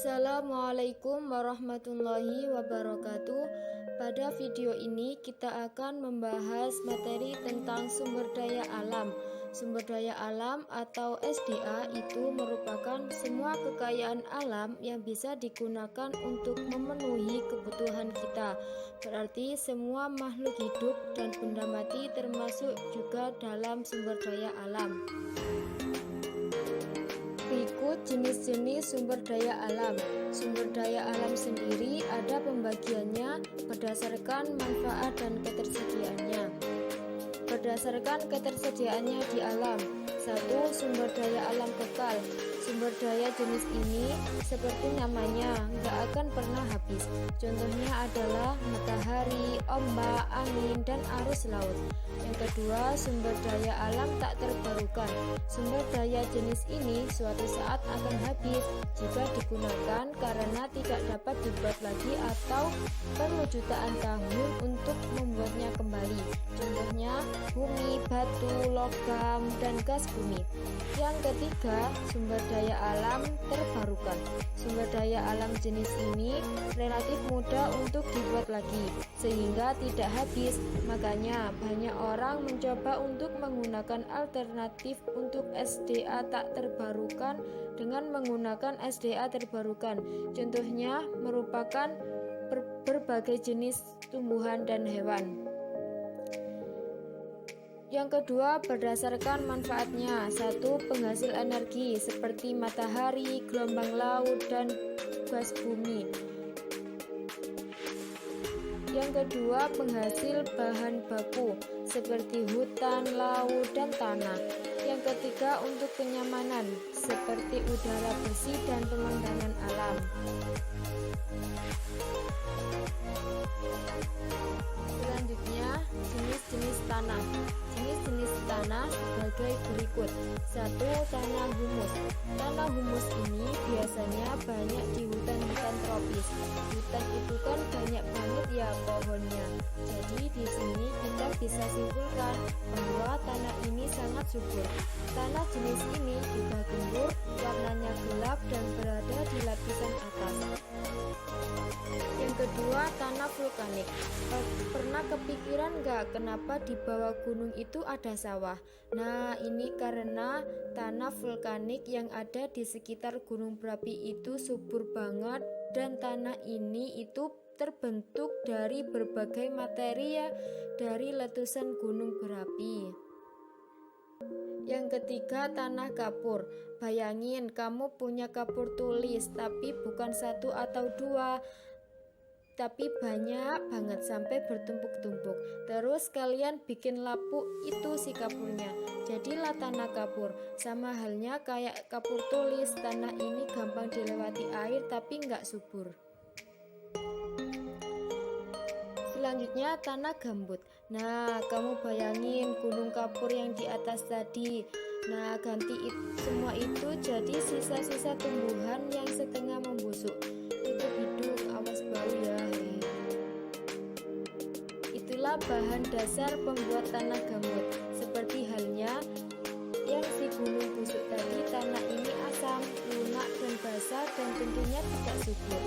Assalamualaikum warahmatullahi wabarakatuh. Pada video ini kita akan membahas materi tentang sumber daya alam. Sumber daya alam atau SDA itu merupakan semua kekayaan alam yang bisa digunakan untuk memenuhi kebutuhan kita. Berarti semua makhluk hidup dan benda mati termasuk juga dalam sumber daya alam. Berikut jenis-jenis sumber daya alam. Sumber daya alam sendiri ada pembagiannya berdasarkan manfaat dan ketersediaannya. Berdasarkan ketersediaannya di alam. 1. Sumber daya alam kekal. Sumber daya jenis ini seperti namanya nggak akan pernah habis. Contohnya adalah matahari, ombak, angin, dan arus laut. Yang kedua, sumber daya alam tak terbarukan. Sumber daya jenis ini suatu saat akan habis jika digunakan karena tidak dapat dibuat lagi atau perlu jutaan tahun untuk membuatnya kembali. Contohnya bumi, batu, logam, dan gas bumi. Yang ketiga, sumber daya alam terbarukan. Sumber daya alam jenis ini relatif mudah untuk dibuat lagi sehingga tidak habis. Makanya banyak orang mencoba untuk menggunakan alternatif untuk SDA tak terbarukan dengan menggunakan SDA terbarukan. Contohnya merupakan berbagai jenis tumbuhan dan hewan. Yang kedua, berdasarkan manfaatnya. 1. Penghasil energi seperti matahari, gelombang laut, dan gas bumi. Yang kedua, penghasil bahan baku seperti hutan, laut, dan tanah. Yang ketiga, untuk kenyamanan seperti udara bersih dan pemandangan alam. Selanjutnya, jenis-jenis tanah. Jenis-jenis tanah sebagai berikut. 1. Tanah humus. Tanah humus ini biasanya banyak di hutan-hutan tropis. Hutan itu kan banyak banget ya pohonnya. Jadi di sini kita bisa simpulkan bahwa tanah ini sangat subur. Tanah jenis ini juga gembur, warnanya gelap dan berada di lapisan atas. Yang kedua, tanah vulkanik. Pernah kepikiran nggak kenapa di bawah gunung itu ada sawah? Nah, ini karena tanah vulkanik yang ada di sekitar gunung berapi itu subur banget dan tanah ini itu terbentuk dari berbagai materi ya, dari letusan gunung berapi. Yang ketiga, tanah kapur. Bayangin kamu punya kapur tulis tapi bukan satu atau dua, tapi banyak banget sampai bertumpuk-tumpuk. Terus kalian bikin lapuk itu si kapurnya, jadilah tanah kapur. Sama halnya kayak kapur tulis, tanah ini gampang dilewati air tapi nggak subur. Selanjutnya, tanah gambut. Nah, kamu bayangin gunung kapur yang di atas tadi. Nah, ganti semua itu jadi sisa-sisa tumbuhan yang setengah membusuk. Tutup hidung, awas bau ya. Itulah bahan dasar pembuat tanah gambut. Seperti halnya yang si gunung busuk tadi, tanah ini asam, lunak, dan basah dan tentunya tidak subur.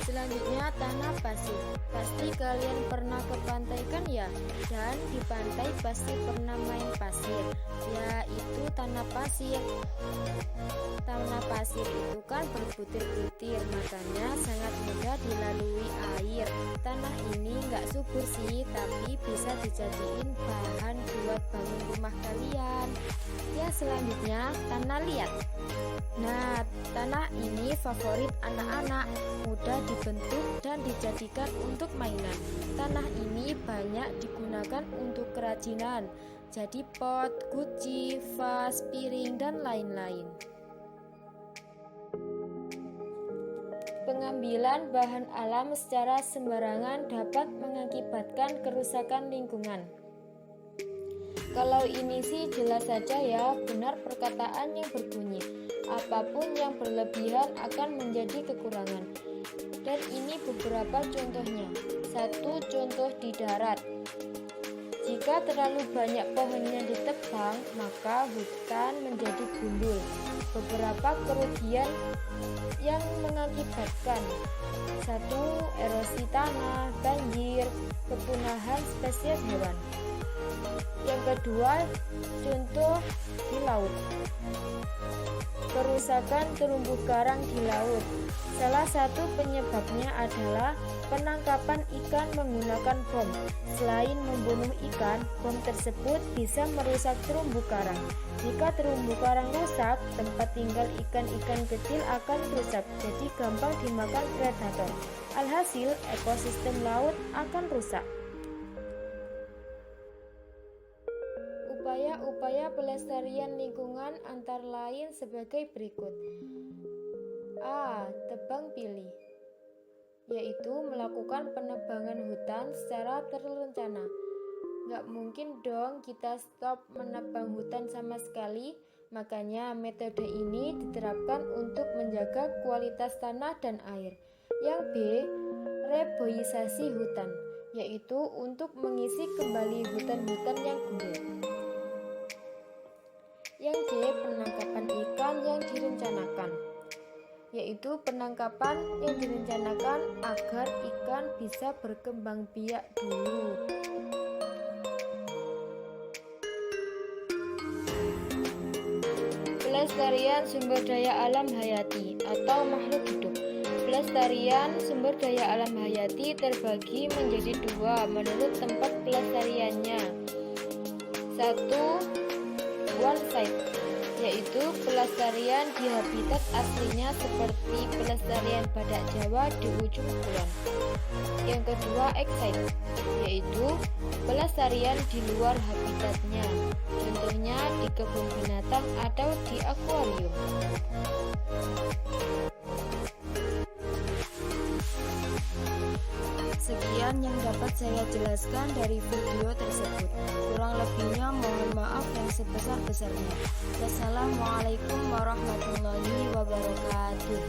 Selanjutnya, tanah pasir. Pasti kalian pernah ke pantai kan ya? Dan di pantai pasti pernah main pasir. Ya, itu tanah pasir. Tanah pasir itu kan berbutir-butir, makanya sangat mudah dilalui air. Tanah ini nggak subur sih, tapi bisa dijadiin bahan buat bangun rumah kalian. Ya, selanjutnya tanah liat. Nah, tanah ini favorit anak-anak, mudah dibentuk dan dijadikan untuk mainan. Tanah ini banyak digunakan untuk kerajinan, jadi pot, guci, vas, piring, dan lain-lain. Pengambilan bahan alam secara sembarangan dapat mengakibatkan kerusakan lingkungan. Kalau ini sih jelas saja ya, benar perkataan yang berbunyi, apapun yang berlebihan akan menjadi kekurangan. Dan ini beberapa contohnya. 1. Contoh di darat. Jika terlalu banyak pohonnya ditebang, maka hutan menjadi gundul. Beberapa kerugian yang mengakibatkan: 1. Erosi tanah, banjir, kepunahan spesies hewan. Yang kedua, contoh di laut. Kerusakan terumbu karang di laut. Salah satu penyebabnya adalah penangkapan ikan menggunakan bom. Selain membunuh ikan, bom tersebut bisa merusak terumbu karang. Jika terumbu karang rusak, tempat tinggal ikan-ikan kecil akan rusak, jadi gampang dimakan predator. Alhasil, ekosistem laut akan rusak. Upaya-upaya pelestarian lingkungan antara lain sebagai berikut. A. Tebang pilih, yaitu melakukan penebangan hutan secara terencana. Gak mungkin dong kita stop menebang hutan sama sekali, makanya metode ini diterapkan untuk menjaga kualitas tanah dan air. Yang B. Reboisasi hutan, yaitu untuk mengisi kembali hutan-hutan yang gundul. Yang C. Penangkapan ikan yang direncanakan, yaitu penangkapan yang direncanakan agar ikan bisa berkembang biak dulu. Pelestarian sumber daya alam hayati atau makhluk hidup. Pelestarian sumber daya alam hayati terbagi menjadi dua menurut tempat pelestariannya. 1. One site, yaitu pelestarian di habitat aslinya seperti pelestarian badak Jawa di ujung kulon. Yang kedua, excite, yaitu pelestarian di luar habitatnya, contohnya di kebun binatang atau di akuarium. Sekian yang dapat saya jelaskan dari video tersebut. Kurang lebihnya mohon maaf yang sebesar-besarnya. Wassalamualaikum warahmatullahi wabarakatuh.